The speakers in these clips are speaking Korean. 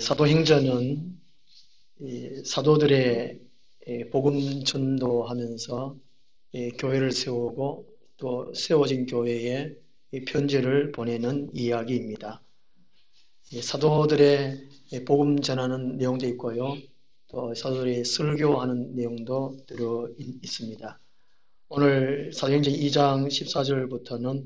사도행전은 사도들의 복음 전도하면서 교회를 세우고 또 세워진 교회에 편지를 보내는 이야기입니다. 사도들의 복음 전하는 내용도 있고요. 또 사도들이 설교하는 내용도 들어 있습니다. 오늘 사도행전 2장 14절부터는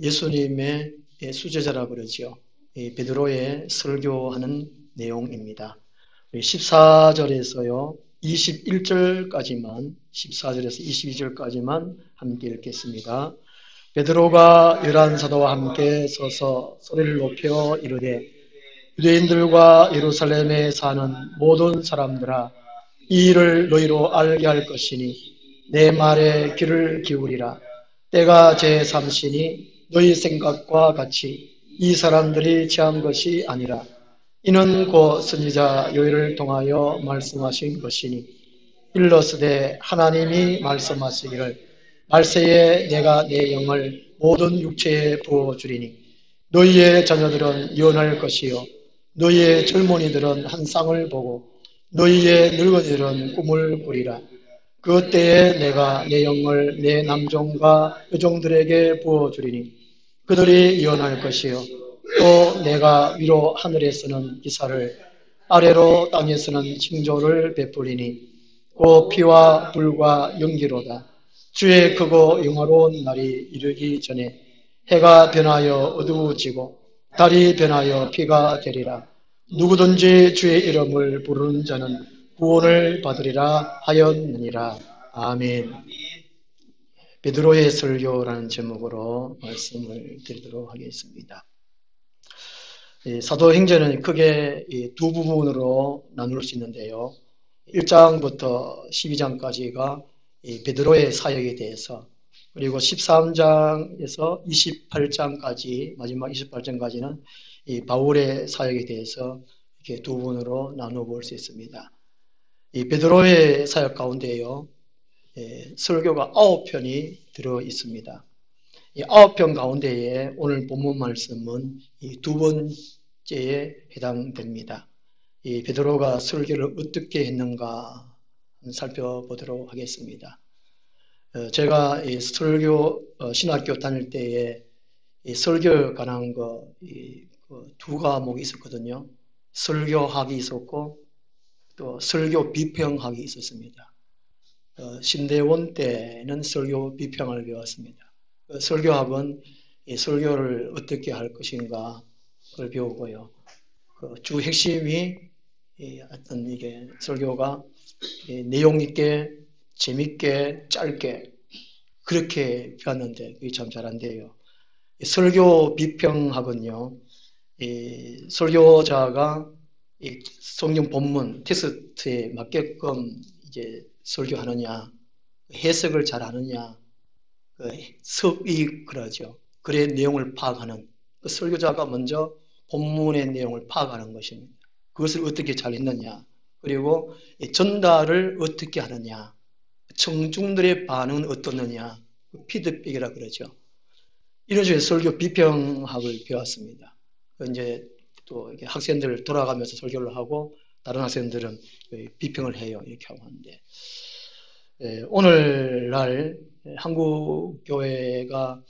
예수님의 수제자라고 그러죠. 베드로의 설교하는 내용입니다. 14절에서요, 21절까지만, 14절에서 22절까지만 함께 읽겠습니다. 베드로가 11사도와 함께 서서 소리를 높여 이르되, 유대인들과 예루살렘에 사는 모든 사람들아, 이 일을 너희로 알게 할 것이니 내 말에 귀를 기울이라. 때가 제3시니 너희 생각과 같이 이 사람들이 취한 것이 아니라 이는 곧 선지자 요엘을 통하여 말씀하신 것이니 일러스되 하나님이 말씀하시기를 말세에 내가 내 영을 모든 육체에 부어주리니 너희의 자녀들은 예언할 것이요 너희의 젊은이들은 한 쌍을 보고 너희의 늙은이들은 꿈을 꾸리라. 그 때에 내가 내 영을 내 남종과 여종들에게 부어주리니 그들이 예언할 것이요 또 내가 위로 하늘에서는 기사를 아래로 땅에서는 징조를 베풀리니 곧 피와 불과 연기로다. 주의 크고 영화로운 날이 이르기 전에 해가 변하여 어두워지고 달이 변하여 피가 되리라. 누구든지 주의 이름을 부르는 자는 구원을 받으리라 하였느니라. 아멘. 베드로의 설교라는 제목으로 말씀을 드리도록 하겠습니다. 사도행전은 크게 두 부분으로 나눌 수 있는데요. 1장부터 12장까지가 베드로의 사역에 대해서, 그리고 13장에서 28장까지, 마지막 28장까지는 바울의 사역에 대해서 이렇게 두 부분으로 나누어 볼 수 있습니다. 이 베드로의 사역 가운데요, 설교가 9편이 들어 있습니다. 이 9편 가운데에 오늘 본문 말씀은 이 두 번째에 해당됩니다. 이 베드로가 설교를 어떻게 했는가 살펴보도록 하겠습니다. 제가 이 설교 신학교 다닐 때에 이 설교에 관한 두 과목이 있었거든요. 설교학이 있었고 또 설교 비평학이 있었습니다. 신대원 때는 설교 비평을 배웠습니다. 설교학은 이 설교를 어떻게 할 것인가 그걸 배우고요. 주 핵심이 어떤 이게 설교가 내용 있게 재밌게 짧게 그렇게 배웠는데 그게 참 잘한데요. 설교 비평학은요, 설교자가 이 성경 본문 텍스트에 맞게끔 이제 설교하느냐, 해석을 잘 하느냐, 섭이 그러죠. 글의 내용을 파악하는 설교자가 먼저 본문의 내용을 파악하는 것입니다. 그것을 어떻게 잘 했느냐, 그리고 전달을 어떻게 하느냐, 청중들의 반응은 어떻느냐, 피드백이라 그러죠. 이런 식의 설교 비평학을 배웠습니다. 이제 또 학생들 돌아가면서 설교를 하고 다른 학생들은 비평을 해요. 이렇게 하고 하는데 오늘날 한국 교회가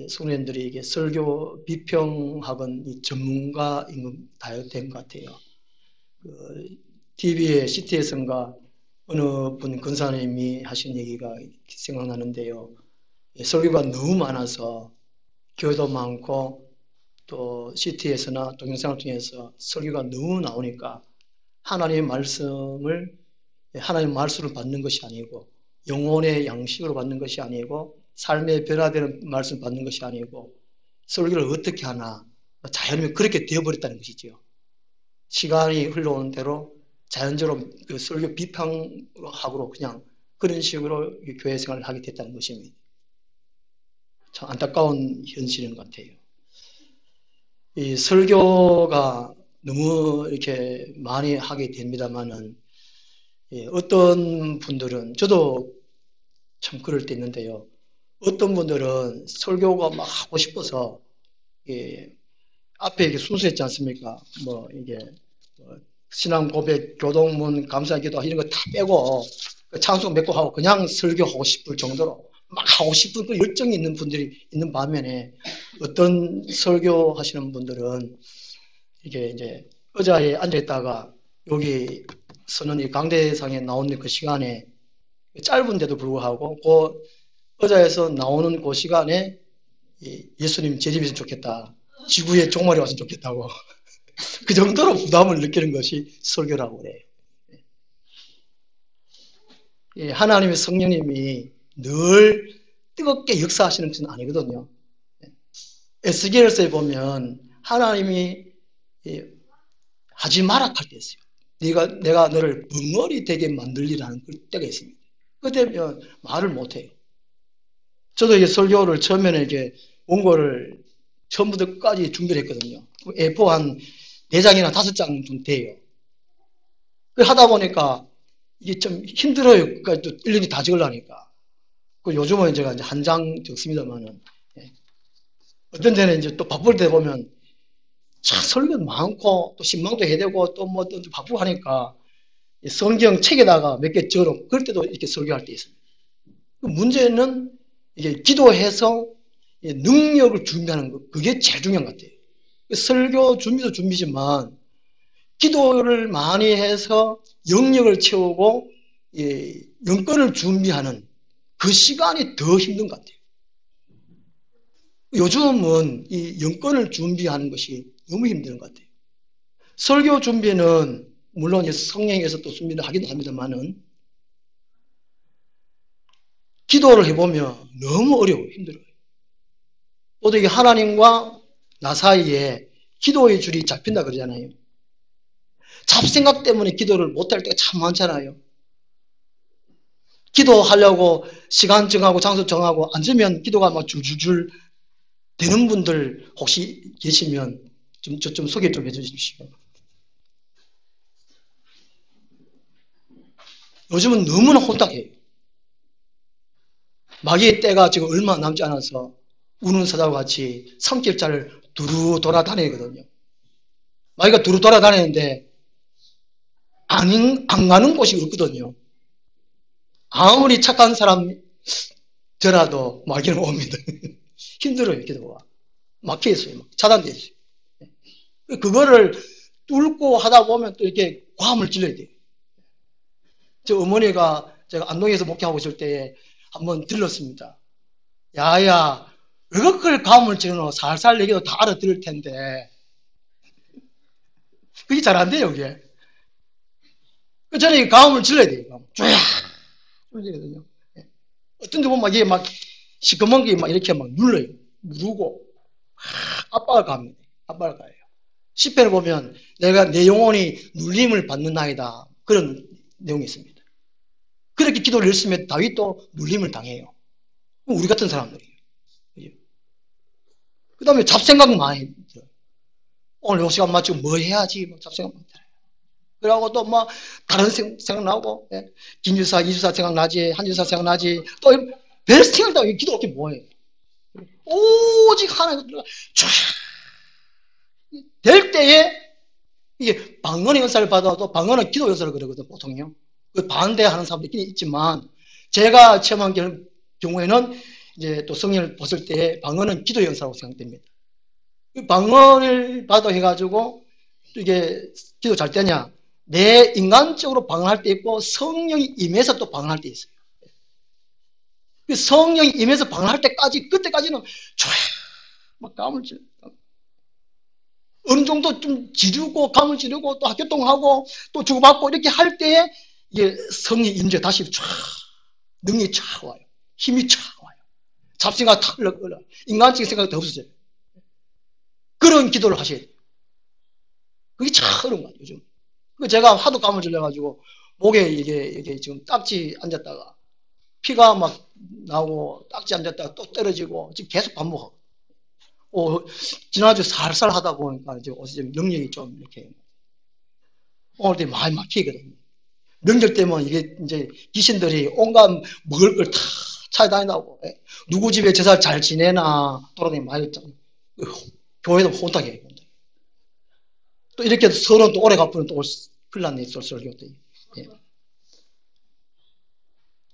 성도님들이 이게 설교 비평학은 전문가인 다 된 것 같아요. TV에 CT에선가 어느 분 권사님이 하신 얘기가 생각나는데요. 설교가 너무 많아서 교회도 많고 또 CT에서나 동영상을 통해서 설교가 너무 나오니까 하나님의 말씀을 받는 것이 아니고 영혼의 양식으로 받는 것이 아니고 삶의 변화되는 말씀 받는 것이 아니고 설교를 어떻게 하나 자연히 그렇게 되어버렸다는 것이죠. 시간이 흘러오는 대로 자연적으로 그 설교 비평학으로 그냥 그런 식으로 교회 생활을 하게 됐다는 것입니다. 참 안타까운 현실인 것 같아요. 이 설교가 너무 이렇게 많이 하게 됩니다만은 어떤 분들은 저도 참 그럴 때 있는데요. 어떤 분들은 설교가 막 하고 싶어서 앞에 이게 순서했지 않습니까? 뭐 이게 뭐 신앙 고백, 교동문, 감사기도 이런 거 다 빼고 찬송 몇 곡 하고 그냥 설교하고 싶을 정도로 막 하고 싶은 그 열정이 있는 분들이 있는 반면에 어떤 설교하시는 분들은 이게 이제 의자에 앉아 있다가 여기 서는 이 강대상에 나오는 그 시간에 짧은데도 불구하고 그 의자에서 나오는 그 시간에 예수님 제 집에 있으면 좋겠다. 지구에 종말이 왔으면 좋겠다고. 그 정도로 부담을 느끼는 것이 설교라고 그래요. 하나님의 성령님이 늘 뜨겁게 역사하시는 것은 아니거든요. 에스겔서에 보면 하나님이 하지 마라 할 때 있어요. 내가 너를 벙어리 되게 만들리라는 그 때가 있습니다. 그때면 말을 못해요. 저도 이게 설교를 처음에는 이게 원고를 처음부터 끝까지 준비를 했거든요. A4 한 4장이나 5장 좀 돼요. 그 하다 보니까 이게 좀 힘들어요. 그러니까 또 일일이 다 적으려니까. 그 요즘은 제가 이제 한 장 적습니다만은. 어떤 데는 이제 또 바쁠 때 보면 참 설교 많고 또 신망도 해야 되고 또 뭐 또 바쁘고 하니까 성경 책에다가 몇 개 적어 그럴 때도 이렇게 설교할 때 있습니다. 그 문제는 이게 기도해서 능력을 준비하는 거 그게 제일 중요한 것 같아요. 설교 준비도 준비지만 기도를 많이 해서 영역을 채우고 영권을 준비하는 그 시간이 더 힘든 것 같아요. 요즘은 이 영권을 준비하는 것이 너무 힘든 것 같아요. 설교 준비는 물론 성령에서 또 준비를 하긴 합니다만은 기도를 해보면 너무 어려워요. 힘들어요. 또 이게 하나님과 나 사이에 기도의 줄이 잡힌다 그러잖아요. 잡생각 때문에 기도를 못할 때가 참 많잖아요. 기도하려고 시간 정하고 장소 정하고 앉으면 기도가 막 줄줄줄 되는 분들 혹시 계시면 좀 소개 좀 해주십시오. 요즘은 너무나 혼탁해요. 마귀의 때가 지금 얼마 남지 않아서 우는 사자와 같이 산길자를 두루 돌아다니거든요. 마귀가 두루 돌아다니는데 안 가는 곳이 없거든요. 아무리 착한 사람더라도 마귀는 옵니다. 힘들어요, 기도가. 막혀 있어요. 차단되어 있어요. 그거를 뚫고 하다 보면 또 이렇게 과음을 질러야 돼요. 저 어머니가 제가 안동에서 목회하고 있을 때에 한번 들렀습니다. 야야, 왜 그걸 과음을 질러? 살살 얘기도 다 알아들을 텐데. 그게 잘 안 돼요, 그게. 저는 과음을 질러야 돼요. 쪼야! 그러거든요. 어떤 데 보면 이게 막 시커먼 게 막 이렇게 막 눌러요. 누르고. 압박을 가합니다. 압박을 가해요. 시편을 보면 내가 내 영혼이 눌림을 받는 나이다. 그런 내용이 있습니다. 그렇게 기도를 열심히 해도 다윗도 눌림을 당해요. 우리 같은 사람들이에요. 그 다음에 잡생각 많이 들어요. 오늘 요 시간 맞추고 뭐 해야지 뭐 잡생각 많이 들어요. 그러고 또 뭐 다른 생각 나오고 김유사, 이주사 생각나지, 한주사 생각나지 또 별 생각도 나고 기도 없게 뭐해요. 오직 하나님 될 때에 이게 방언의 은사를 받아도 방언은 기도 연설을 그러거든 보통요. 그 반대하는 사람들이 있지만 제가 체험한 경우에는 이제 또 성령을 벗을 때 방언은 기도 연설라고 생각됩니다. 그 방언을 받아 해가지고 이게 기도 잘 되냐? 내 인간적으로 방언할 때 있고 성령이 임해서 또 방언할 때 있어요. 그 성령이 임해서 방언할 때까지 그때까지는 촤 막 감을 찔러. 어느 정도 좀 지르고 감을 지르고 또 학교통하고 또 주고받고 이렇게 할 때에 이게 성령 임재 다시 촤 능력이 촤 와요. 힘이 촤 와요. 잡생각 탁 흘러 인간적인 생각이 더 없어져요. 그런 기도를 하셔야 돼요. 그게 참 어려운 것 같아요, 요즘. 제가 하도 감을 질려가지고 목에 이게 지금 딱지 앉았다가 피가 막 나오고 딱지 앉았다가 또 떨어지고 지금 계속 반복하고. 지난주 살살 하다 보니까 이제 어제 능력이 좀 이렇게 오늘 때 많이 막히거든요. 명절 때면 이게 이제 귀신들이 온갖 먹을 걸 다 찾아다닌다고. 누구 집에 제사 잘 지내나 돌아다니면 많이 했잖아요. 교회도 혼탁해. 또 이렇게 서로 또 오래 갚으면 또 큰일 났네, 설교도. 예.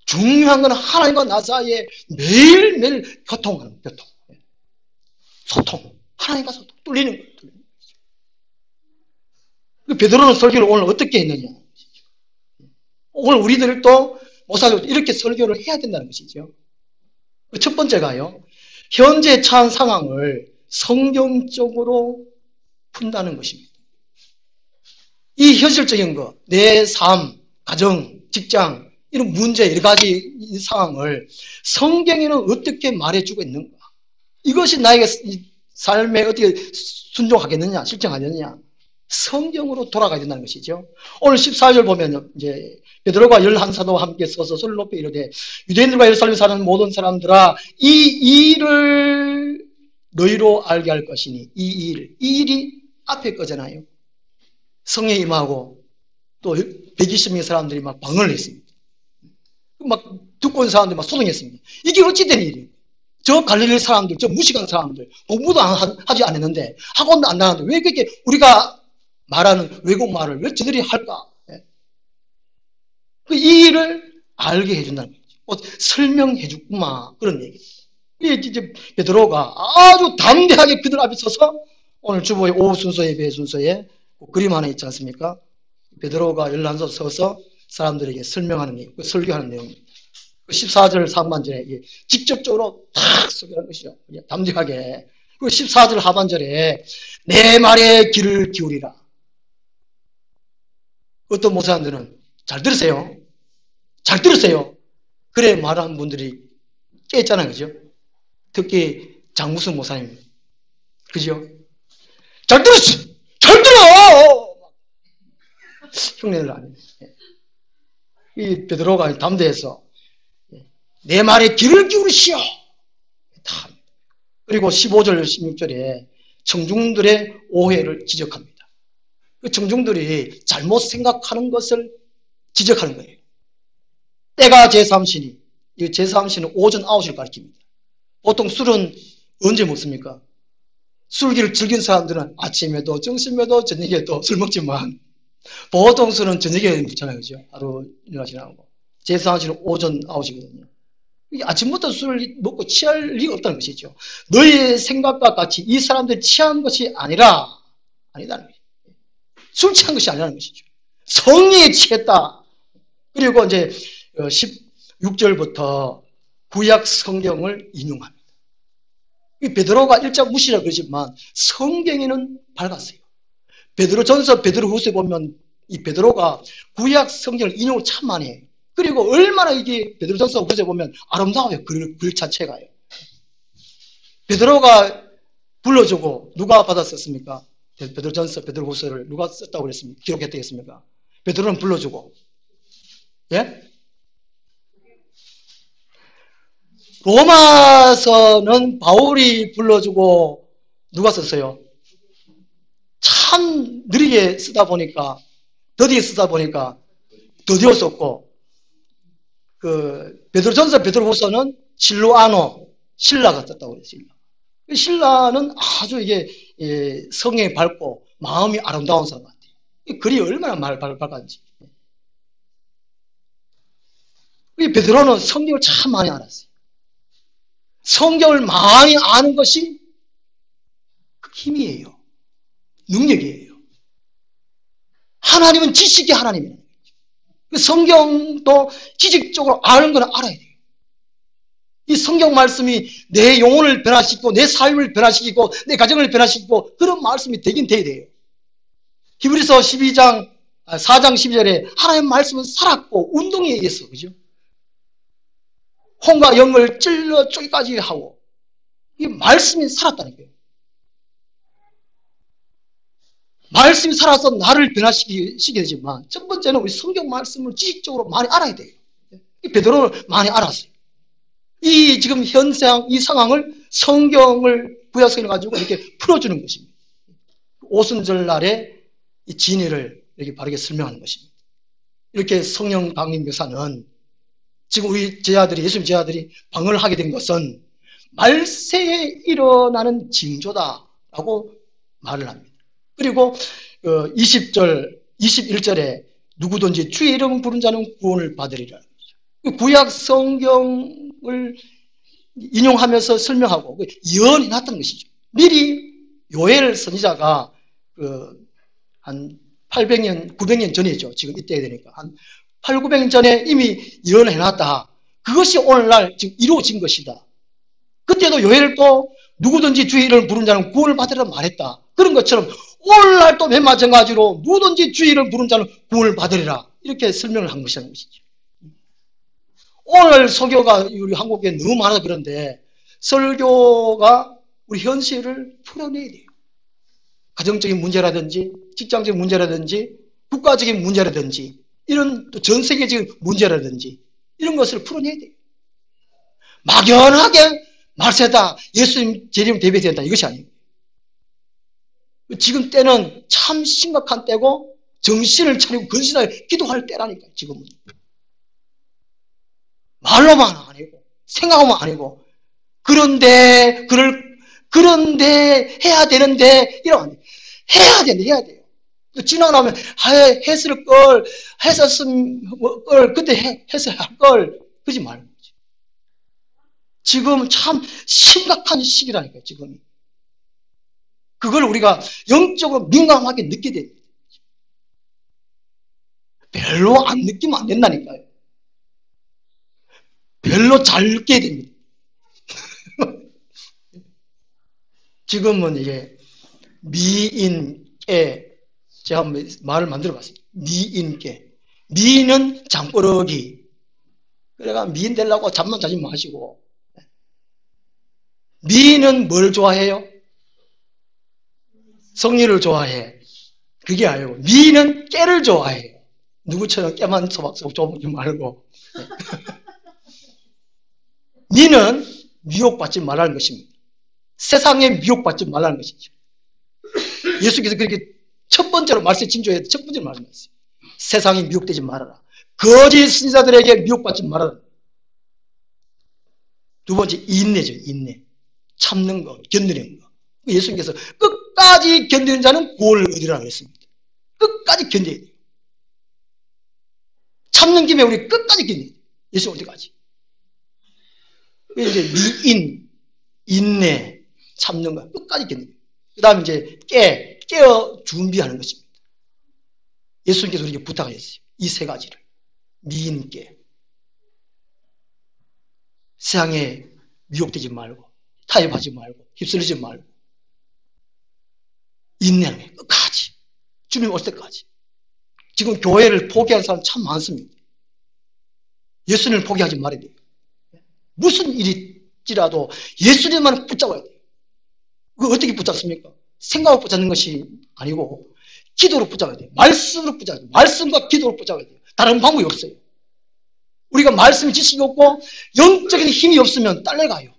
중요한 건 하나님과 나 사이에 매일매일 교통. 소통. 하나님과 소통. 뚫리는 거예요. 베드로는 설교를 오늘 어떻게 했느냐. 오늘 우리들도 목사님 이렇게 설교를 해야 된다는 것이죠. 첫 번째가요. 현재 처한 상황을 성경적으로 푼다는 것입니다. 이 현실적인 것, 내 삶, 가정, 직장 이런 문제 여러 가지 이 상황을 성경에는 어떻게 말해주고 있는가. 이것이 나에게 삶에 어떻게 순종하겠느냐, 실천하겠느냐. 성경으로 돌아가야 된다는 것이죠. 오늘 14절 보면 이제 베드로가 11사도와 함께 서서 소리를 높여 이르되 유대인들과 예루살렘에 사는 모든 사람들아 이 일을 너희로 알게 할 것이니 이 일이 앞에 거잖아요. 성령이 임하고 또 120명의 사람들이 막 방언을 했습니다. 막 듣고 온 사람들이 막 소동했습니다. 이게 어찌 된 일이에요? 저 갈릴리 사람들, 저 무식한 사람들 공부도 하지 않았는데 학원도 안 나왔는데 왜 그렇게 우리가 말하는 외국말을 왜 저들이 할까? 이 일을 알게 해준다는 거죠. 설명해 주구만 그런 얘기. 이제 베드로가 아주 담대하게 그들 앞에 서서 오늘 주보의 오후 순서 예배 순서에 그림 하나 있지 않습니까? 베드로가 11서 서서 사람들에게 설명하는 내용, 설교하는 내용입니다. 14절 상반절에 직접적으로 탁 설교하는 것이죠. 담대하게. 그리고 14절 하반절에 내 말에 귀를 기울이라. 어떤 목사님들은 잘 들으세요. 잘 들으세요. 그래 말하는 분들이 꽤 있잖아요. 그죠? 특히 장무순 목사님. 그죠? 잘 들었어! 잘 들어! 흉내를 안 해. 이 베드로가 담대해서 내 말에 귀를 기울이시오. 그리고 15절, 16절에 청중들의 오해를 지적합니다. 그 청중들이 잘못 생각하는 것을 지적하는 거예요. 때가 제3신이, 이 제3신은 오전 9시를 가리킵니다. 보통 술은 언제 먹습니까? 술기를 즐긴 사람들은 아침에도 점심에도 저녁에도 술 먹지만 보통 술은 저녁에 먹잖아요. 그죠? 하루 일하시 나오고. 제3신은 오전 9시거든요. 아침부터 술을 먹고 취할 리가 없다는 것이죠. 너의 생각과 같이 이 사람들이 취한 것이 아니라는 거예요. 술 취한 것이 아니라는 것이죠. 성령에 취했다. 그리고 이제 16절부터 구약 성경을 인용합니다. 베드로가 일자 무시라 그러지만 성경에는 밝았어요. 베드로전서, 베드로후서에 보면 이 베드로가 구약 성경을 인용을 참 많이 해요. 그리고 얼마나 이게 베드로전서 후서에 보면 아름다워요. 글 자체가요. 베드로가 불러주고 누가 받았었습니까? 베드로전서, 베드로후서를 누가 썼다고 그랬습니까? 기록했다고 했습니까? 베드로는 불러주고, 예? 로마서는 바울이 불러주고 누가 썼어요? 참 느리게 쓰다 보니까, 더디게 쓰다 보니까 더디어 썼고, 베드로전서, 베드로후서는 실로아노, 신라가 썼다고 그랬어요. 신라는 아주 이게 성경이 밝고 마음이 아름다운 사람 같아요. 이 글이 얼마나 밝았는지. 베드로는 성경을 참 많이 알았어요. 성경을 많이 아는 것이 힘이에요. 능력이에요. 하나님은 지식의 하나님이에요. 성경도 지식적으로 아는 건 알아야 돼요. 이 성경 말씀이 내 영혼을 변화시키고 내 삶을 변화시키고 내 가정을 변화시키고 그런 말씀이 되긴 돼야 돼요. 히브리서 4장 12절에 하나님의 말씀은 살았고 운동에 의해서 그죠? 홍과 영을 찔러 쪼기까지 하고 이 말씀이 살았다는 거예요. 말씀이 살아서 나를 변화시키게 되지만 첫 번째는 우리 성경 말씀을 지식적으로 많이 알아야 돼요. 이 베드로는 많이 알았어요. 이 지금 현상, 이 상황을 성경을 구약성을 가지고 이렇게 풀어주는 것입니다. 오순절 날에 이 진리를 이렇게 바르게 설명하는 것입니다. 이렇게 성령 강림 묘사는 지금 우리 제자들이, 예수님 제자들이 방언을 하게 된 것은 말세에 일어나는 징조다라고 말을 합니다. 그리고 20절, 21절에 누구든지 주의 이름 부른 자는 구원을 받으리라. 구약 성경을 인용하면서 설명하고 예언이 났던 것이죠. 미리 요엘 선지자가 한 800년, 900년 전이죠. 지금 이때 되니까 한 8, 900년 전에 이미 예언을 해놨다. 그것이 오늘날 지금 이루어진 것이다. 그때도 요엘도 누구든지 주의 이름을 부른 자는 구원을 받으리라 말했다. 그런 것처럼 오늘날 또 맨 마찬가지로 누구든지 주의 이름을 부른 자는 구원을 받으리라. 이렇게 설명을 한 것이라는 것이죠. 오늘 설교가 우리 한국에 너무 많아서 그런데 설교가 우리 현실을 풀어내야 돼요. 가정적인 문제라든지 직장적인 문제라든지 국가적인 문제라든지 이런 또 전 세계적인 문제라든지 이런 것을 풀어내야 돼요. 막연하게 말세다, 예수님 재림 대비된다 이것이 아니에요. 지금 때는 참 심각한 때고 정신을 차리고 근신하게 기도할 때라니까요. 지금은. 말로만 아니고 생각하면 아니고 그런데 해야 되는데 이러면 안 돼요. 해야 돼요. 지나고 나면 했을 걸 했었음 걸 그때 해서 할 걸 그러지 말고 지금 참 심각한 시기라니까요. 지금 그걸 우리가 영적으로 민감하게 느끼게 됩니다. 별로 안 느끼면 안 된다니까요. 별로 잘 느끼게 됩니다. 지금은 이게 미인께 제가 한번 말을 만들어 봤습니다. 미인께. 미인은 장꾸러기. 그래가 미인 되려고 잠만 자지 마시고. 미인은 뭘 좋아해요? 성리를 좋아해. 그게 아니고 미인은 깨를 좋아해요. 누구처럼 깨만 소박소박 좁지 말고. 미는 미혹받지 말라는 것입니다. 세상에 미혹받지 말라는 것이죠. 예수께서 그렇게 첫 번째로 말씀 징조에 첫 번째로 말씀하셨어요. 세상에 미혹되지 말아라. 거짓 선지자들에게 미혹받지 말아라. 두 번째 인내죠. 인내. 참는 거, 견디는 거. 예수님께서 끝까지 견디는 자는 구원을 얻으라 그랬습니다. 끝까지 견뎌야 돼요. 참는 김에 우리 끝까지 견뎌야 돼요. 예수 올 때까지. 이제 미인, 인내, 참는 거 끝까지 견뎌야 돼요. 그 다음에 이제 깨어 준비하는 것입니다. 예수님께서 우리에게 부탁하셨어요. 이 세 가지를. 미인께. 세상에 미혹되지 말고, 타협하지 말고, 휩쓸리지 말고, 인내하는 게 끝까지. 주님 올 때까지. 지금 교회를 포기한 사람 참 많습니다. 예수님을 포기하지 말아야 돼요. 무슨 일일지라도 예수님만 붙잡아야 돼요. 그거 어떻게 붙잡습니까? 생각으로 붙잡는 것이 아니고 기도로 붙잡아야 돼요. 말씀으로 붙잡아야 돼요. 말씀과 기도로 붙잡아야 돼요. 다른 방법이 없어요. 우리가 말씀이 지식이 없고 영적인 힘이 없으면 딸려가요.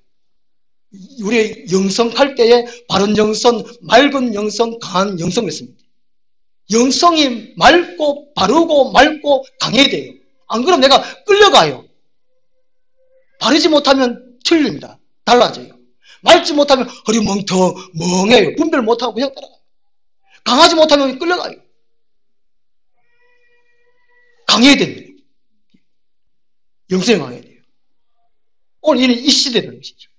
우리의 영성할 때에 바른 영성, 맑은 영성, 강한 영성을 했습니다. 영성이 맑고 바르고 맑고 강해야 돼요. 안 그러면 내가 끌려가요. 바르지 못하면 틀립니다. 달라져요. 맑지 못하면 허리멍텅 멍해요. 분별 못하고 그냥 따라가요. 강하지 못하면 끌려가요. 강해야 됩니다. 영성이 강해야 돼요. 오늘 이는 이 시대라는 것이죠.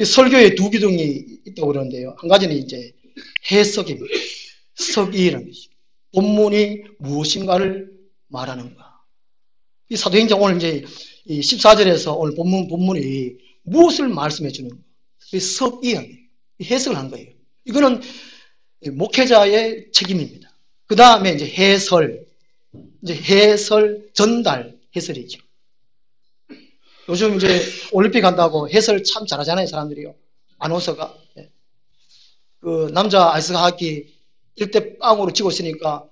설교에 두 기둥이 있다고 그러는데요. 한 가지는 이제 해석입니다. 석이라는 것이죠. 본문이 무엇인가를 말하는가. 이 사도행전 오늘 이제 14절에서 오늘 본문이 무엇을 말씀해 주는가. 석이라는 거예요. 해석을 한 거예요. 이거는 목회자의 책임입니다. 그 다음에 이제 해설, 전달, 해설이죠. 요즘 이제 올림픽 한다고 해설 참 잘하잖아요, 사람들이요. 아나운서가. 그 남자 아이스하키 1대 0으로 지고 있으니까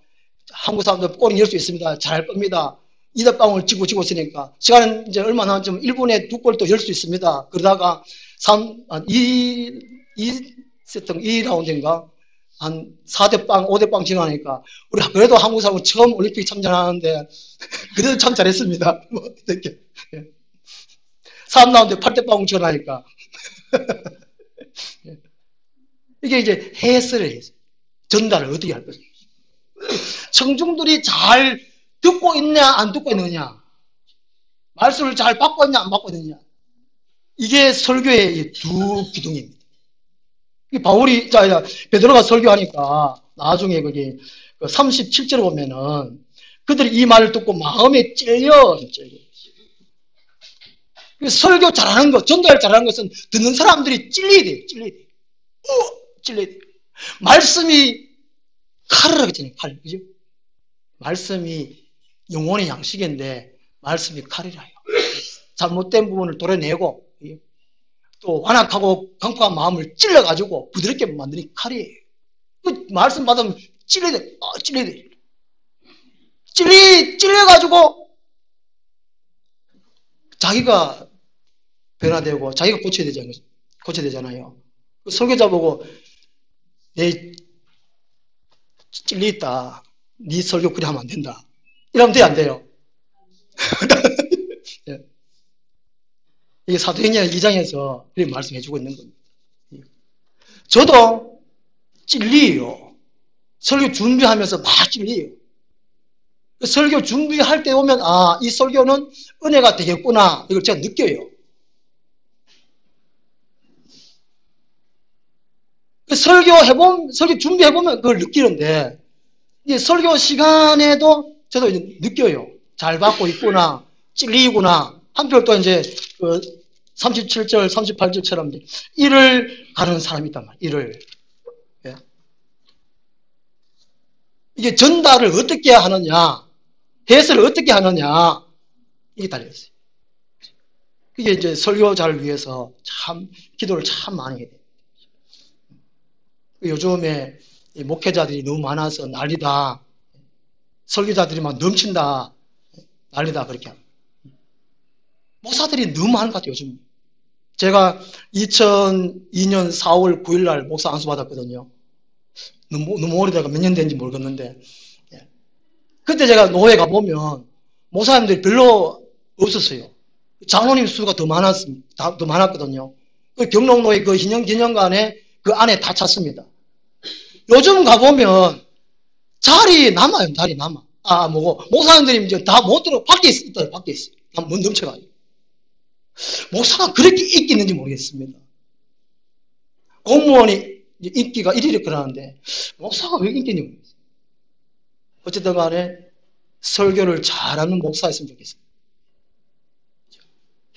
한국 사람들 골을 넣을 수 있습니다. 잘할 겁니다. 2대 0을 지고 있으니까 시간은 이제 얼마 남았지만 1분에 2골 또 열 수 있습니다. 그러다가 2라운드인가 한 4대 0, 5대 0 지나니까 우리 그래도 한국 사람은 처음 올림픽 참전하는데 그래도 참 잘했습니다. 뭐 이렇게 3라운드 8대 0 지나니까 이게 이제 해설을 해서 전달을 어떻게 할 것인가. 청중들이 잘 듣고 있냐 안 듣고 있느냐, 말씀을 잘 받고 있냐 안 받고 있느냐, 이게 설교의 두 기둥입니다. 바울이, 베드로가 설교하니까 나중에 거기 37절에 보면은 그들이 이 말을 듣고 마음에 찔려. 설교 잘하는 것, 전달 잘하는 것은 듣는 사람들이 찔려야 돼요. 찔려야 돼요. 말씀이 칼을 하겠잖아요. 칼. 그죠? 말씀이 영혼의 양식인데 말씀이 칼이라요. 잘못된 부분을 도려내고 또 완악하고 강팍한 마음을 찔러가지고 부드럽게 만드는 칼이에요. 그 말씀 받으면 찔려야 돼. 찔려야 돼. 찔려가지고 자기가 변화되고 자기가 고쳐야 되잖아요. 그 설교자 보고 내 찔려있다. 네 설교 그리 하면 안 된다. 이러면 돼요, 안 돼요? 네. 이게 사도행전 2장에서 그렇게 말씀해주고 있는 겁니다. 저도 찔려요. 설교 준비하면서 막 찔려요. 설교 준비할 때 오면 이 설교는 은혜가 되겠구나, 이걸 제가 느껴요. 설교 준비해보면 그걸 느끼는데, 이제 설교 시간에도 저도 이제 느껴요. 잘 받고 있구나, 찔리구나. 한편 또 이제 37절, 38절처럼 일을 가르는 사람이 있단 말이에요. 일을. 예. 이게 전달을 어떻게 하느냐, 해설을 어떻게 하느냐, 이게 달려있어요. 이게 이제 설교자를 위해서 참 기도를 참 많이 해야 돼요. 요즘에 목회자들이 너무 많아서 난리다, 설교자들이 막 넘친다, 난리다, 그렇게 합니다. 목사들이 너무 많은 것 같아요, 요즘. 제가 2002년 4월 9일 날 목사 안수 받았거든요. 너무 오래돼가 몇 년 된지 모르겠는데, 그때 제가 노회 가보면 목사님들이 별로 없었어요. 장로님 수가 더 많았거든요. 그 경록노회 그 기념관에 그 안에 다 찼습니다. 요즘 가보면 자리 남아요, 자리 남아. 목사님들이 이제 다 못 들어, 밖에 있어요, 밖에 있어요. 못 넘쳐가지고. 목사가 그렇게 인기 있는지 모르겠습니다. 공무원이 인기가 이리리 그러는데, 목사가 왜 인기 있는지 모르겠어요. 어쨌든 간에 설교를 잘하는 목사였으면 좋겠어요.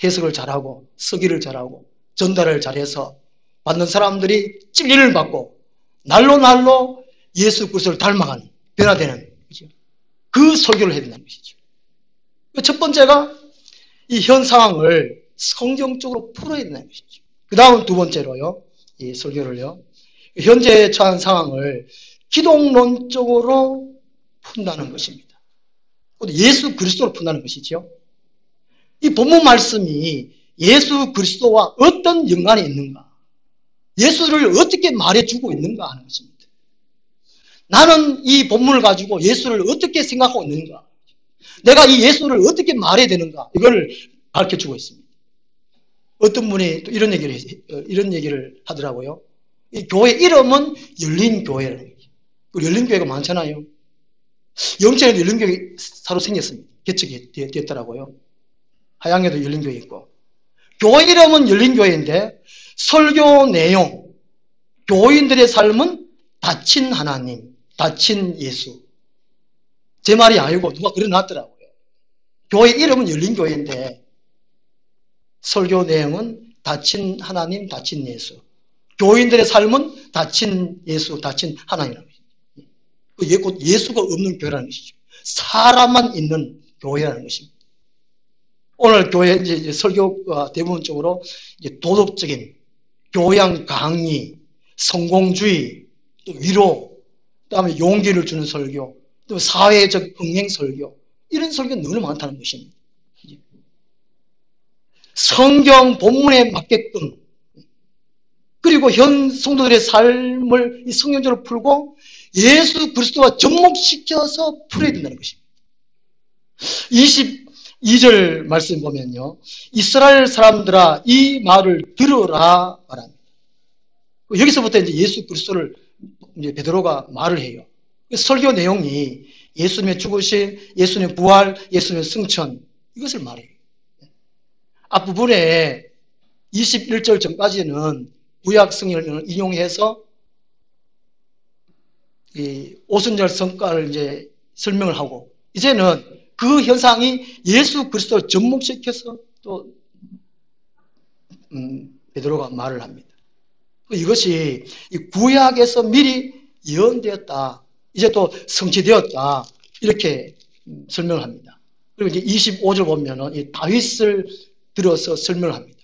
해석을 잘하고, 서기를 잘하고, 전달을 잘해서 받는 사람들이 진리를 받고, 날로 예수 그리스도를 닮아가는, 변화되는, 그죠? 그 설교를 해야 된다는 것이죠. 첫 번째가 이 현 상황을 성경적으로 풀어야 된다는 것이죠. 그 다음 두 번째로요, 이 설교를요, 현재 처한 상황을 기독론적으로 푼다는 것입니다. 예수 그리스도로 푼다는 것이죠. 이 본문 말씀이 예수 그리스도와 어떤 연관이 있는가, 예수를 어떻게 말해주고 있는가 하는 것입니다. 나는 이 본문을 가지고 예수를 어떻게 생각하고 있는가, 내가 이 예수를 어떻게 말해야 되는가, 이걸 밝혀주고 있습니다. 어떤 분이 또 이런 얘기를 하더라고요. 이 교회 이름은 열린교회라는 거죠. 열린교회가 많잖아요. 영천에도 열린교회 새로 생겼습니다. 개척이 됐더라고요. 하양에도 열린교회 있고. 교회 이름은 열린교회인데 설교 내용, 교인들의 삶은 닫힌 하나님, 닫힌 예수. 제 말이 아니고 누가 그려놨더라고요. 교회 이름은 열린교회인데 설교 내용은 닫힌 하나님, 닫힌 예수. 교인들의 삶은 닫힌 예수, 닫힌 하나님이라는 것이죠. 곧 예수가 없는 교회라는 것이죠. 사람만 있는 교회라는 것입니다. 오늘 교회 이제 설교가 대부분적으로 이제 도덕적인 교양 강의, 성공주의, 또 위로, 그다음에 용기를 주는 설교, 또 사회적 흥행 설교, 이런 설교가 너무 많다는 것입니다. 성경 본문에 맞게끔, 그리고 현 성도들의 삶을 성경적으로 풀고 예수 그리스도와 접목시켜서 풀어야 된다는 것입니다. 22절 말씀 보면요, 이스라엘 사람들아 이 말을 들으라 말합니다. 여기서부터 이제 예수 그리스도를 이제 베드로가 말을 해요. 설교 내용이 예수님의 죽으심, 예수님의 부활, 예수님의 승천, 이것을 말해요. 앞부분에 21절 전까지는 구약 성경을 인용해서 이 오순절 성과를 이제 설명을 하고, 이제는 그 현상이 예수 그리스도를 접목시켜서 또 베드로가 말을 합니다. 이것이 구약에서 미리 예언되었다, 이제 또 성취되었다, 이렇게 설명을 합니다. 그리고 이제 25절 보면은 이 다윗을 들어서 설명을 합니다.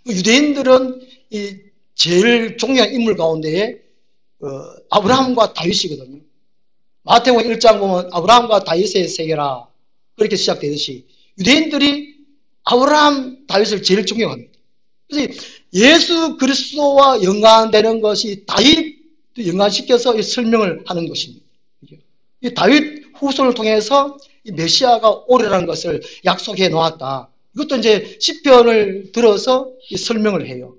유대인들은 이 제일 중요한 인물 가운데에 아브라함과 다윗이거든요. 마태복음 1장 보면 아브라함과 다윗의 세계라 그렇게 시작되듯이 유대인들이 아브라함, 다윗을 제일 존경합니다. 그래서 예수 그리스도와 연관되는 것이 다윗도 연관시켜서 설명을 하는 것입니다. 이 다윗 후손을 통해서 이 메시아가 오리라는 것을 약속해 놓았다. 이것도 이제 시편을 들어서 설명을 해요.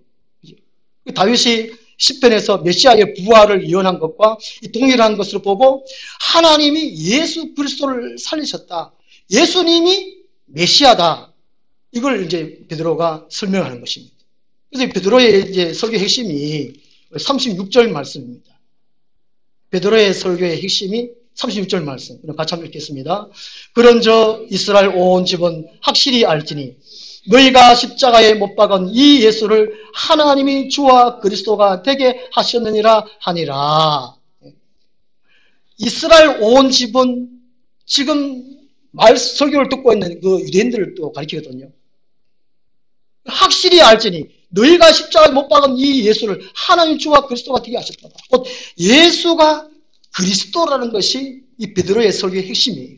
다윗이 시편에서 메시아의 부활을 예언한 것과 동일한 것으로 보고 하나님이 예수 그리스도를 살리셨다. 예수님이 메시아다. 이걸 이제 베드로가 설명하는 것입니다. 그래서 베드로의 이제 설교 핵심이 36절 말씀입니다. 베드로의 설교의 핵심이 36절 말씀. 같이 한번 읽겠습니다. 그런저 이스라엘 온 집은 확실히 알지니 너희가 십자가에 못 박은 이 예수를 하나님이 주와 그리스도가 되게 하셨느니라 하니라. 이스라엘 온 집은 지금 설교를 듣고 있는 그 유대인들을 또 가리키거든요. 확실히 알지니 너희가 십자가에 못 박은 이 예수를 하나님 주와 그리스도가 되게 하셨다. 곧 예수가 그리스도라는 것이 이 베드로의 설교의 핵심이에요.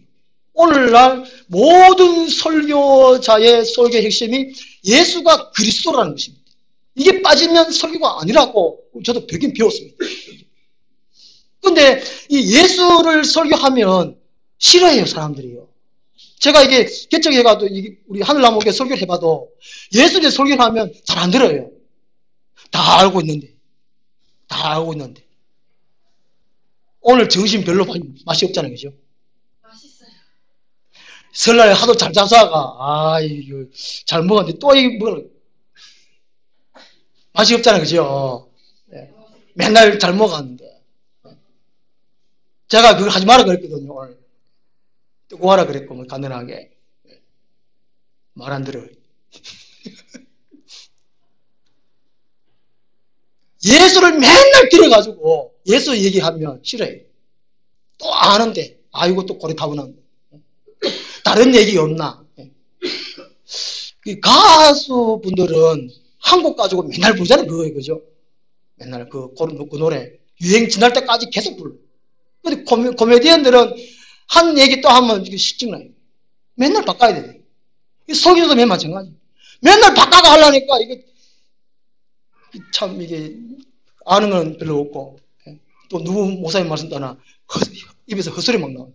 오늘날 모든 설교자의 설교의 핵심이 예수가 그리스도라는 것입니다. 이게 빠지면 설교가 아니라고 저도 배긴 배웠습니다. 그런데 이 예수를 설교하면 싫어해요, 사람들이요. 제가 이게 개척해가도 우리 하늘나무교회 설교를 해봐도 예수님 설교를 하면 잘 안 들어요. 다 알고 있는데. 오늘 점심 별로 맛이 없잖아요, 그죠? 맛있어요. 설날에 하도 잘 자사가, 이거 잘 먹었는데 또 먹을 맛이 없잖아요, 그죠? 네. 맨날 잘 먹었는데. 제가 그걸 하지 마라 그랬거든요, 오늘. 뜨고 하라 그랬고, 간단하게. 말 안 들어요. 예수를 맨날 들어가지고 예수 얘기하면 싫어해요. 또 아는데 이거 또 고리 타분한 다른 얘기 없나. 가수분들은 한 곡 가지고 맨날 부르잖아요. 그거예요, 그죠? 맨날 그 노래 유행 지날 때까지 계속 불러. 근데 코미디언들은 한 얘기 또 하면 실증나요. 맨날 바꿔야 돼요. 설교도 맨 마찬가지. 맨날 바꿔가 하려니까 이게 참 이게 아는 건 별로 없고 또 누구 목사님 말씀 따나 입에서 헛소리 막 나와요.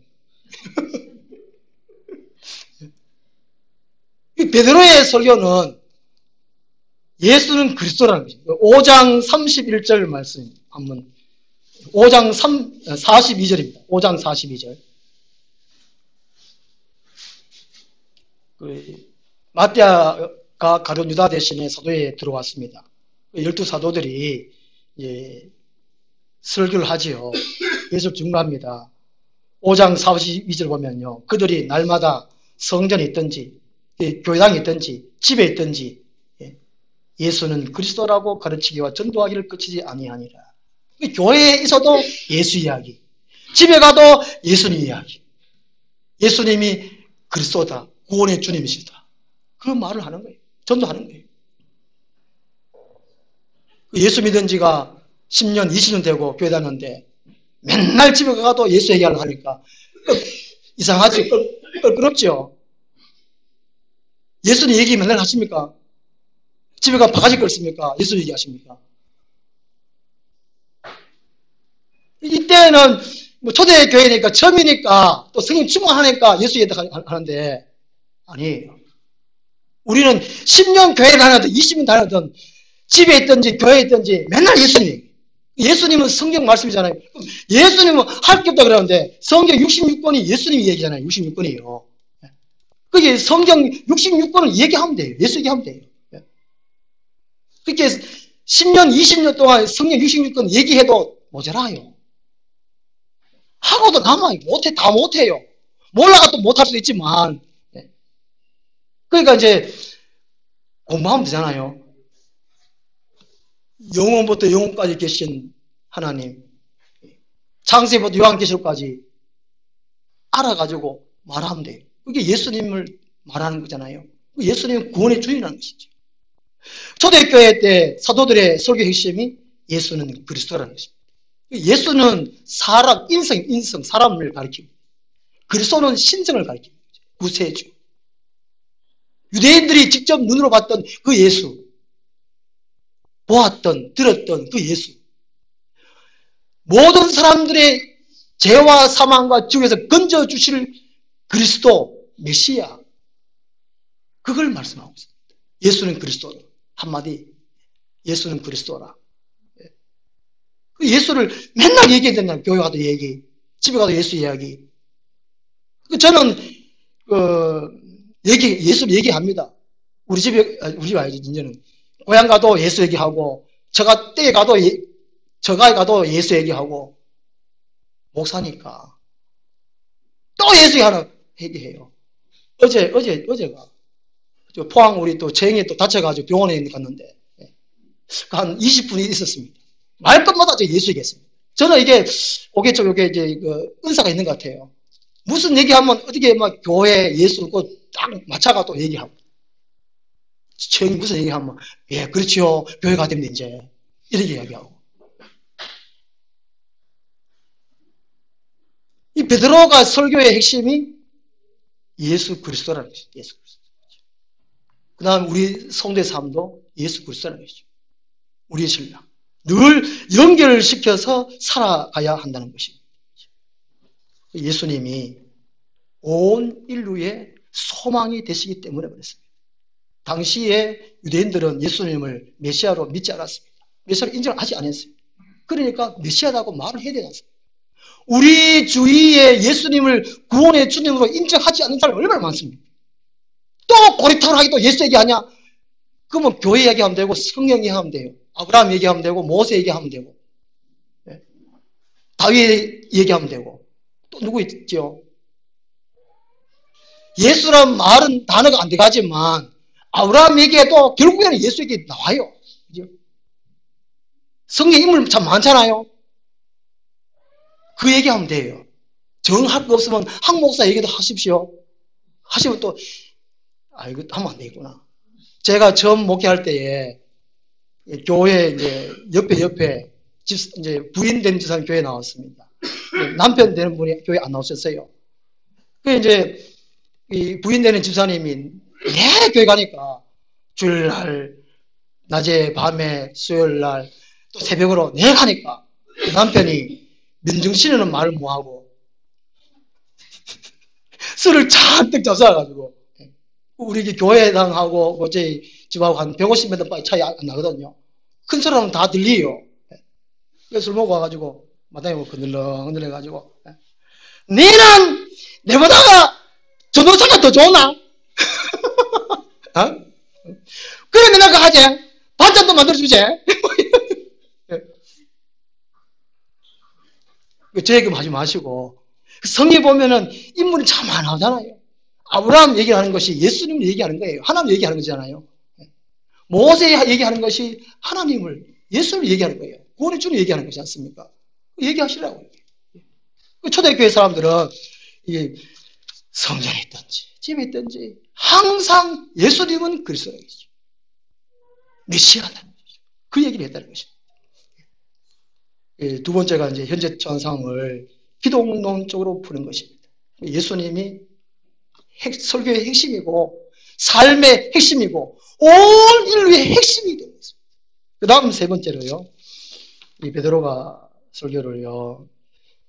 베드로의 설교는 예수는 그리스도라는 것입니다. 5장 31절 말씀 한번 5장 42절입니다. 5장 42절. 마띠아가 가룟 유다 대신에 사도에 들어왔습니다. 12사도들이 설교를 하지요. 예수를 증거합니다. 5장 42절 보면요. 그들이 날마다 성전에 있든지 교회당에 있든지 집에 있든지 예수는 그리스도라고 가르치기와 전도하기를 그치지 아니하니라. 교회에 있어도 예수 이야기, 집에 가도 예수님 이야기. 예수님이 그리스도다. 구원의 주님이시다. 그 말을 하는 거예요. 전도하는 거예요. 예수 믿은 지가 10년, 20년 되고 교회 다녔는데 맨날 집에 가도 예수 얘기하려고 하니까 이상하지? 껄끄럽죠? 예수님 얘기 맨날 하십니까? 집에 가면 바가지 끓습니까? 예수 얘기하십니까? 이때는 뭐 초대교회니까 처음이니까 또 성령 충만하니까 예수 얘기 하는데 아니에요. 우리는 10년 교회 다녔든 20년 다녔든 집에 있든지 교회에 있든지 맨날 예수님. 예수님은 성경 말씀이잖아요. 예수님은 할 게 없다 그러는데 성경 66권이 예수님 얘기잖아요. 66권이요. 그게 성경 66권을 얘기하면 돼요. 예수 얘기하면 돼요. 그렇게 10년, 20년 동안 성경 66권 얘기해도 모자라요. 하고도 남아요. 다 못해요. 몰라가 또 못할 수도 있지만. 그러니까 이제 공부하면 되잖아요. 영원부터 영원까지 계신 하나님, 창세부터 요한계시록까지 알아가지고 말하면 돼요. 그게 예수님을 말하는 거잖아요. 예수님은 구원의 주인이라는 것이죠. 초대교회 때 사도들의 설교 핵심이 예수는 그리스도라는 것입니다. 예수는 사람, 인성, 사람을 가리키고, 그리스도는 신성을 가리키고, 구세주. 유대인들이 직접 눈으로 봤던 그 예수, 보았던, 들었던 그 예수. 모든 사람들의 죄와 사망과 지옥에서 건져주실 그리스도, 메시아. 그걸 말씀하고 있습니다. 예수는 그리스도라. 한마디, 예수는 그리스도라. 예수를 맨날 얘기해야 된다. 교회 가도 얘기, 집에 가도 예수 이야기. 저는, 예수를 얘기합니다. 우리 집이 아니지, 이제는. 고향 가도 예수 얘기하고, 때에 가도, 저가에 가도 예수 얘기하고, 목사니까. 또 예수 얘기해요. 어제가. 포항 우리 또 재영이 또 다쳐가지고 병원에 갔는데, 한 20분이 있었습니다. 말끝마다 예수 얘기했습니다. 저는 이게 이제 은사가 있는 것 같아요. 무슨 얘기하면 어떻게 막 교회 예수 딱 맞춰가 또 얘기하고. 재영이 무슨 얘기하면, 예, 그렇지요. 교회 가면 이제. 이렇게 이야기하고. 이 베드로가 설교의 핵심이 예수 그리스도라는 것이죠. 예수 그리스도. 그 다음 우리 성도의 삶도 예수 그리스도라는 것이죠. 우리의 신랑. 늘 연결시켜서 살아가야 한다는 것입니다. 예수님이 온 인류의 소망이 되시기 때문에 그랬습니다. 당시에 유대인들은 예수님을 메시아로 믿지 않았습니다. 메시아를 인정하지 않았어요. 그러니까 메시아라고 말을 해야 되지 않습니까? 우리 주위에 예수님을 구원의 주님으로 인정하지 않는 사람이 얼마나 많습니까? 또 고리타를 하기 또 예수 얘기하냐? 그러면 교회 얘기하면 되고 성령 얘기하면 돼요. 아브라함 얘기하면 되고 모세 얘기하면 되고 다윗 얘기하면 되고 또 누구 있죠? 예수란 말은 단어가 안 들어가지만 아브라함 얘기해도 결국에는 예수 얘기 나와요. 그죠? 성경 인물 참 많잖아요. 그 얘기하면 돼요. 정할 거 없으면 한 목사 얘기도 하십시오. 하시면 또 이거 하면 안 되겠구나. 제가 처음 목회할 때에 교회 이제 옆에 이제 부인 된 집사님 교회 나왔습니다. 남편 되는 분이 교회 안 나오셨어요. 그 이제 이 부인 되는 집사님이 교회 가니까 주일날 낮에 밤에 수요일날 또 새벽으로 가니까 남편이 면정신에는 말을 뭐하고 술을 잔뜩 잡숴가지고 우리 교회당하고 어제 집하고 한 150m 밖에 차이 안 나거든요. 큰 소리는 다 들려요. 그래서 술 먹고 와가지고 마당에 흔들렁 해가지고 너는 내보다가 전도사가 더 좋나? 어? 그래 내가 하지. 반찬도 만들어주지. 저 얘기 하지 마시고 성에 보면은 인물이 참 많아잖아요. 아브라함 얘기하는 것이 예수님을 얘기하는 거예요. 하나님 얘기하는 거잖아요. 모세 얘기하는 것이 하나님을 예수님을 얘기하는 거예요. 구원의 주를 얘기하는 것이지 않습니까? 얘기하시라고요. 초대교회 사람들은 성전에 있든지 집에 있든지 항상 예수님은 그리스도라는 것이죠. 메시아라는 것이죠. 그 얘기를 했다는 것입니다. 두 번째가 이제 현재 전상을 기독론적으로 푸는 것입니다. 예수님이 설교의 핵심이고 삶의 핵심이고 온 인류의 핵심이 되는 것입니다. 그 다음 세 번째로요. 이 베드로가 설교를요.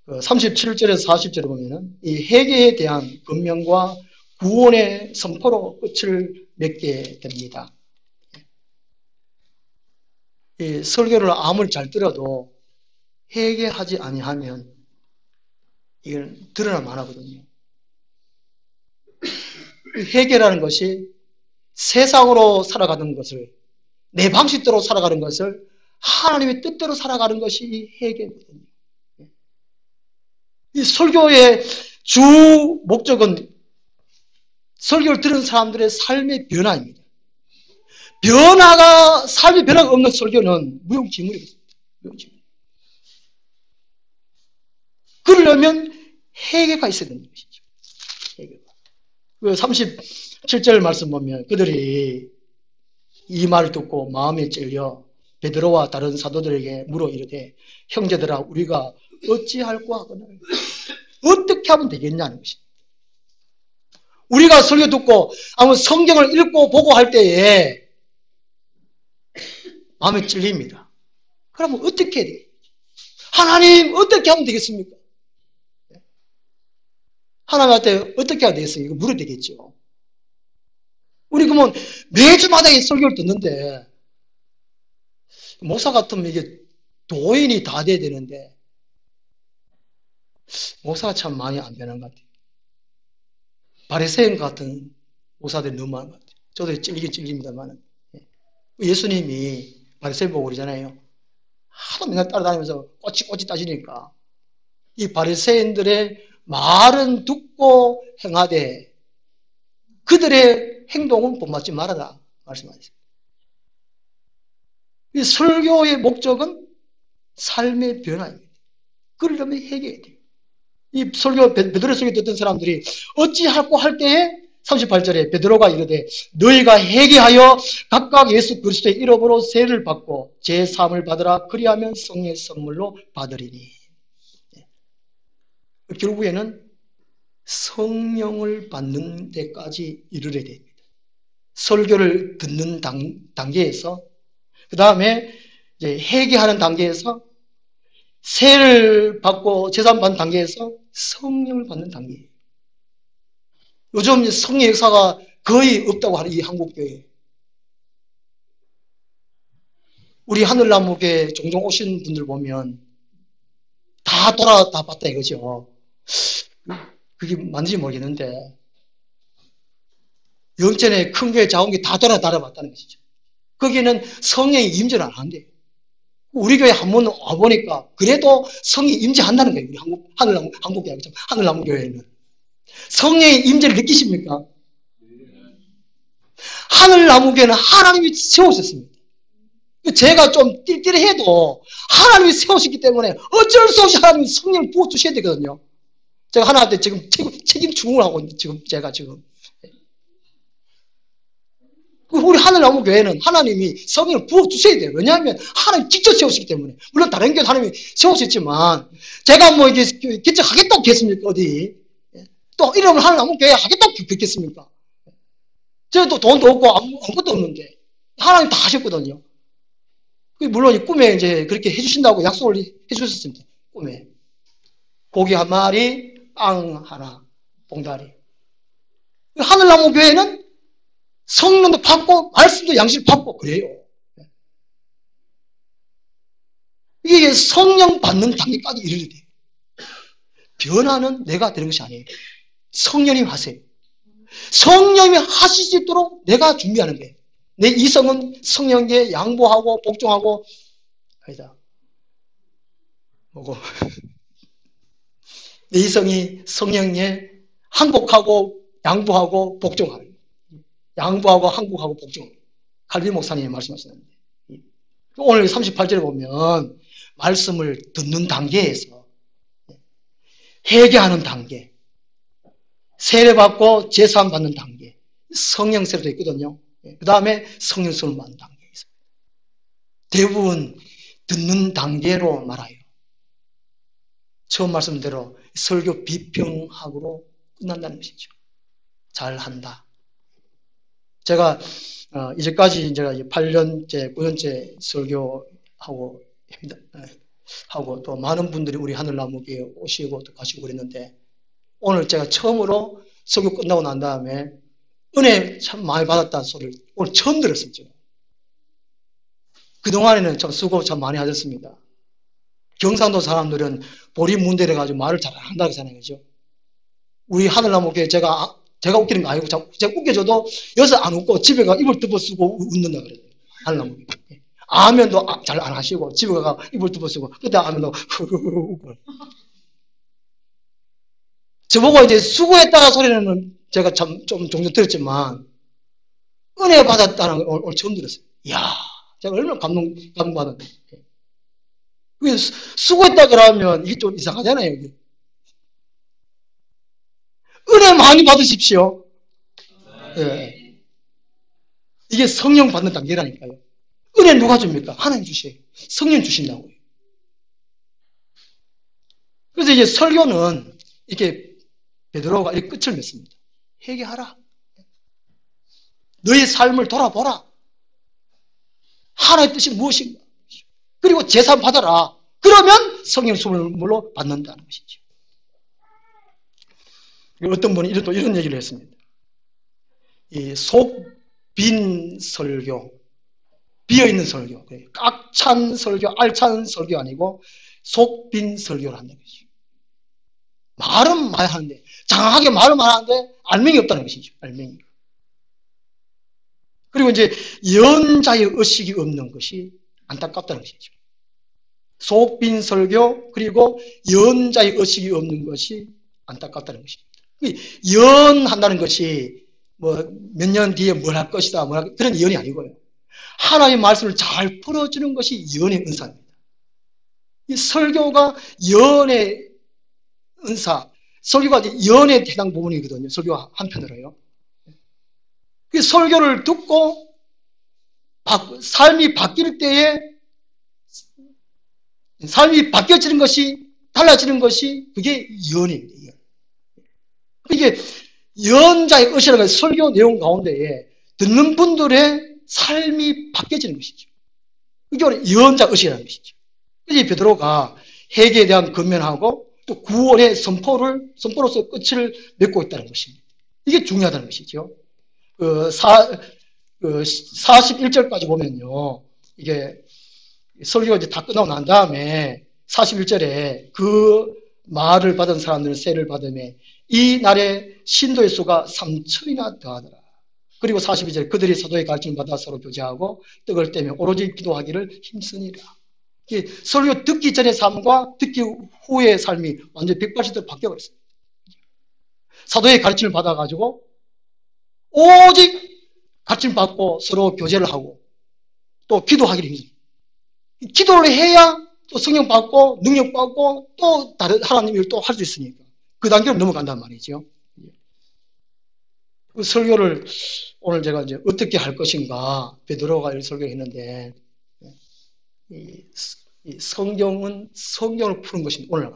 37절에서 40절에 보면은 이 회개에 대한 권면과 구원의 선포로 끝을 맺게 됩니다. 이 설교를 아무리 잘 들어도 회개하지 아니하면 이건 드러나면 안 하거든요. 회개라는 것이 세상으로 살아가는 것을, 내 방식대로 살아가는 것을 하나님의 뜻대로 살아가는 것이 회개거든요. 이 설교의 주 목적은 설교를 들은 사람들의 삶의 변화입니다. 삶의 변화가 없는 설교는 무용지물이거든요. 무용지물. 그러려면 회개가 있어야 되는 것이죠. 회개가. 그 37절 말씀 보면 그들이 이 말을 듣고 마음에 찔려 베드로와 다른 사도들에게 물어 이르되 형제들아 우리가 어찌할꼬 하거늘 어떻게 하면 되겠냐는 것입니다. 우리가 설교 듣고 아무 성경을 읽고 보고 할 때에 마음에 찔립니다. 그러면 어떻게 해야 돼요? 하나님 어떻게 하면 되겠습니까? 하나님한테 어떻게 해야 되겠어요? 이거 물어야 되겠죠. 우리 그러면 매주마다 이 설교를 듣는데 목사 같으면 이게 도인이 다 돼야 되는데 목사가 참 많이 안 변한 것 같아요. 바리새인 같은 목사들이 너무 많은 것 같아요. 저도 찔리긴 찔립니다만 예수님이 바리새인 보고 그러잖아요. 하도 맨날 따라다니면서 꼬치꼬치 따지니까 이 바리새인들의 말은 듣고 행하되 그들의 행동은 본받지 말아라 말씀하셨습니다. 이 설교의 목적은 삶의 변화입니다. 그러려면 회개해야 돼요. 이 설교, 베드로 설교 듣던 사람들이 어찌할꼬 할 때에 38절에 베드로가 이르되 너희가 회개하여 각각 예수 그리스도의 이름으로 세례를 받고 제3을 받으라 그리하면 성령의 선물로 받으리니. 결국에는 성령을 받는 데까지 이르게 됩니다. 설교를 듣는 단계에서 그 다음에 이제 회개하는 단계에서 세를 받고 제산 받는 단계에서 성령을 받는 단계예요. 요즘 성령 역사가 거의 없다고 하는 이 한국교회. 우리 하늘나무교회 종종 오신 분들 보면 다 돌아다 봤다 이거죠. 그게 맞는지 모르겠는데 영천에 큰 교회 작은 교회 다 돌아다녀봤다는 것이죠. 거기는 성령이 임재를 안 한대요. 우리 교회 한 번 와보니까 그래도 성령이 임재한다는 거예요. 우리 한국교회, 하늘나무교회는. 성령의 임재를 느끼십니까? 하늘나무교회는 하나님이 세우셨습니다. 제가 좀 띨띨해도 하나님이 세우셨기 때문에 어쩔 수 없이 하나님이 성령을 부어주셔야 되거든요. 제가 하나님한테 지금 책임 추궁을 하고 있는데 제가 지금. 우리 하늘나무교회는 하나님이 성령을 부어주셔야 돼요. 왜냐하면 하나님 직접 세우시기 때문에. 물론 다른 교회는 하나님이 세우셨지만 제가 뭐 이게 개척하겠다고 했습니까? 어디? 또 이름을 하늘나무교회 하겠다고 했겠습니까? 저도 돈도 없고 아무것도 없는데 하나님 다 하셨거든요. 물론 이 꿈에 이제 그렇게 해주신다고 약속을 해주셨습니다. 꿈에. 고기 한 마리, 빵 하나, 봉다리. 하늘나무교회는 성령도 받고 말씀도 양식을 받고 그래요. 이게 성령 받는 단계까지 이르게 돼요. 변화는 내가 되는 것이 아니에요. 성령님 하세요. 성령님이 하실 수 있도록 내가 준비하는 거예요. 내 이성은 성령께 양보하고 복종하고 아니다. 뭐고 내 이성이 성령에 항복하고 양보하고 복종하는 양보하고 항복하고 복종. 칼빈 목사님이 말씀하시는데 오늘 38절에 보면 말씀을 듣는 단계에서 회개하는 단계, 세례받고 제사함 받는 단계, 성령 세례도 있거든요. 그 다음에 성령성을 받는 단계에 있습니다. 대부분 듣는 단계로 말아요. 처음 말씀대로 설교 비평하고로 끝난다는 것이죠. 잘한다. 제가 이제까지 제가 8년째, 9년째 설교하고 하고 또 많은 분들이 우리 하늘나무교회에 오시고 또 가시고 그랬는데 오늘 제가 처음으로 설교 끝나고 난 다음에 은혜 참 많이 받았다는 소리를 오늘 처음 들었어요. 그동안에는 참 수고 참 많이 하셨습니다. 경상도 사람들은 보리문대래 가지고 말을 잘 안 한다고 하잖아요. 그죠? 우리 하늘나무께 제가 웃기는 거 아니고 제가 웃겨줘도 여기서 안 웃고 집에 가 입을 덮어쓰고 웃는다 그래요. 하늘나무께. 아멘도 잘 안 하시고 집에 가 입을 덮어쓰고 그때 아멘도 웃고. 저보고 이제 수고했다가 소리는 제가 참 좀 종종 들었지만 은혜 받았다는 걸 오늘 처음 들었어요. 이야, 제가 얼마나 감동받았는데. 수고했다 그러면 이게 좀 이상하잖아요. 여기. 은혜 많이 받으십시오. 예. 이게 성령 받는 단계라니까요. 은혜 누가 줍니까? 하나님 주셔요. 성령 주신다고요. 그래서 이제 설교는 이렇게 베드로가 이렇게 끝을 맺습니다. 회개하라. 너의 삶을 돌아보라. 하나님의 뜻이 무엇인가? 그리고 제산 받아라. 그러면 성령 선물로 받는다는 것이죠. 어떤 분이 또 이런 얘기를 했습니다. 이 속 빈 설교, 비어있는 설교, 꽉 찬 설교, 알찬 설교 아니고 속 빈 설교를 한다는 것이죠. 말은 많이 하는데, 장하게 말은 많이 하는데 알맹이 없다는 것이죠. 알맹이. 그리고 이제 연자의 의식이 없는 것이 안타깝다는 것이죠. 속 빈 설교, 그리고 연자의 의식이 없는 것이 안타깝다는 것입니다. 연한다는 것이 뭐 몇 년 뒤에 뭘 할 것이다, 그런 연이 아니고요. 하나님의 말씀을 잘 풀어주는 것이 연의 은사입니다. 이 설교가 연의 은사, 설교가 연의 해당 부분이거든요. 설교 한편으로요. 그 설교를 듣고 삶이 바뀔 때에 삶이 바뀌어지는 것이, 달라지는 것이 그게 연입니다. 이게 연자의 의식이라는 설교 내용 가운데에 듣는 분들의 삶이 바뀌어지는 것이죠. 이게 연자 의식이라는 것이죠. 그래서 베드로가 회개에 대한 권면하고 또 구원의 선포로서 끝을 맺고 있다는 것입니다. 이게 중요하다는 것이죠. 41절까지 보면요. 이게 설교가 이제 다 끝나고 난 다음에 41절에 그 말을 받은 사람들은 세를 받으며 이 날에 신도의 수가 3천이나 더하더라. 그리고 42절 그들이 사도의 가르침을 받아 서로 교제하고 떡을 떼며 오로지 기도하기를 힘쓰니라. 설교 듣기 전의 삶과 듣기 후의 삶이 완전히 180도 바뀌어버렸습니다. 사도의 가르침을 받아가지고 오직 가르침 받고 서로 교제를 하고 또 기도하기를 힘씁니다. 기도를 해야 또 성령 받고 능력 받고 또 다른 하나님 일 또 할 수 있으니까 그 단계로 넘어간단 말이죠. 그 설교를 오늘 제가 이제 어떻게 할 것인가 베드로가 이 설교를 했는데 이 성경은 성경을 푸는 것입니다. 오늘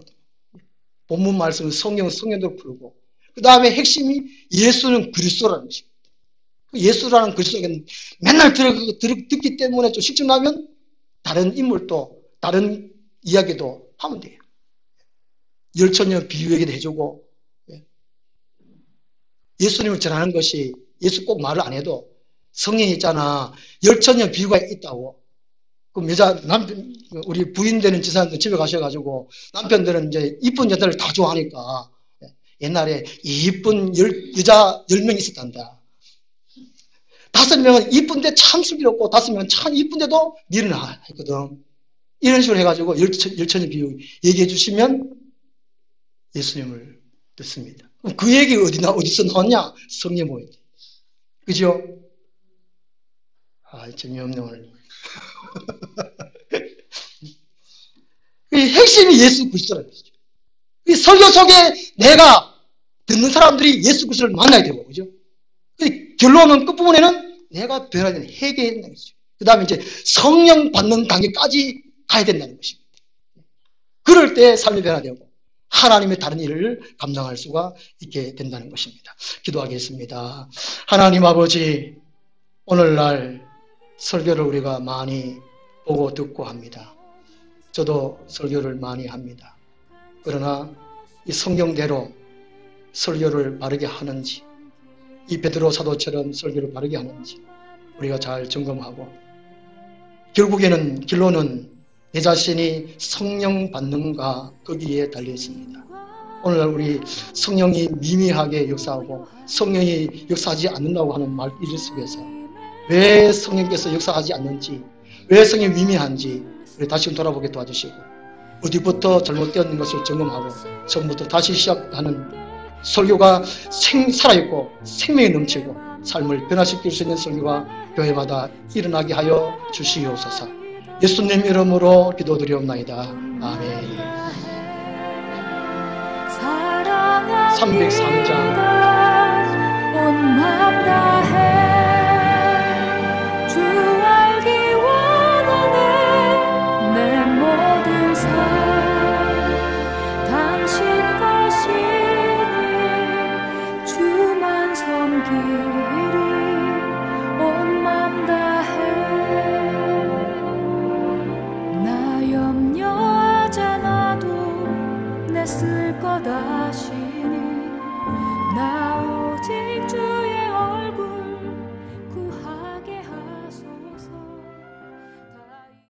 본문 말씀은 성경대로 풀고 그 다음에 핵심이 예수는 그리스도라는 것입니다. 예수라는 그리스도가 맨날 듣기 때문에 좀 식증나면 다른 인물도 다른 이야기도 하면 돼요. 열천년 비유 얘기도 해주고 예수님을 전하는 것이 예수 꼭 말을 안 해도 성경에 있잖아. 열천년 비유가 있다고. 그럼 남편, 우리 부인 되는 지사님들 집에 가셔가지고 남편들은 이제 이쁜 여자를 다 좋아하니까 옛날에 이쁜 여자 10명 있었단다. 5명은 이쁜데 참 슬기롭고 5명은 참 이쁜데도 미련하 했거든. 이런 식으로 해가지고 열천년 비유 얘기해 주시면 예수님을 듣습니다. 그럼 그 얘기 어디서 나왔냐? 성경 모임. 그죠? 재미없네, 오늘. 이 핵심이 예수 그리스도라는 것이죠. 이 설교 속에 내가 듣는 사람들이 예수 그리스도를 만나야 되고, 그죠? 결론은 끝부분에는 내가 변화야 되는 회개해야 된다는 것이죠. 그 다음에 이제 성령 받는 단계까지 가야 된다는 것입니다. 그럴 때 삶이 변화되고 하나님의 다른 일을 감당할 수가 있게 된다는 것입니다. 기도하겠습니다. 하나님 아버지, 오늘날 설교를 우리가 많이 보고 듣고 합니다. 저도 설교를 많이 합니다. 그러나 이 성경대로 설교를 바르게 하는지, 이 베드로 사도처럼 설교를 바르게 하는지 우리가 잘 점검하고 결론은 내 자신이 성령 받는가 거기에 달려 있습니다. 오늘날 우리 성령이 미미하게 역사하고 성령이 역사하지 않는다고 하는 말들 속에서 왜 성령께서 역사하지 않는지, 왜 성령이 미미한지 우리 다시 돌아보게 도와주시고, 어디부터 잘못되었는 것을 점검하고 처음부터 다시 시작하는 설교가 살아있고 생명이 넘치고 삶을 변화시킬 수 있는 설교가 교회마다 일어나게 하여 주시옵소서. 예수님 이름으로 기도드리옵나이다. 아멘. 303장 쓸 것 다시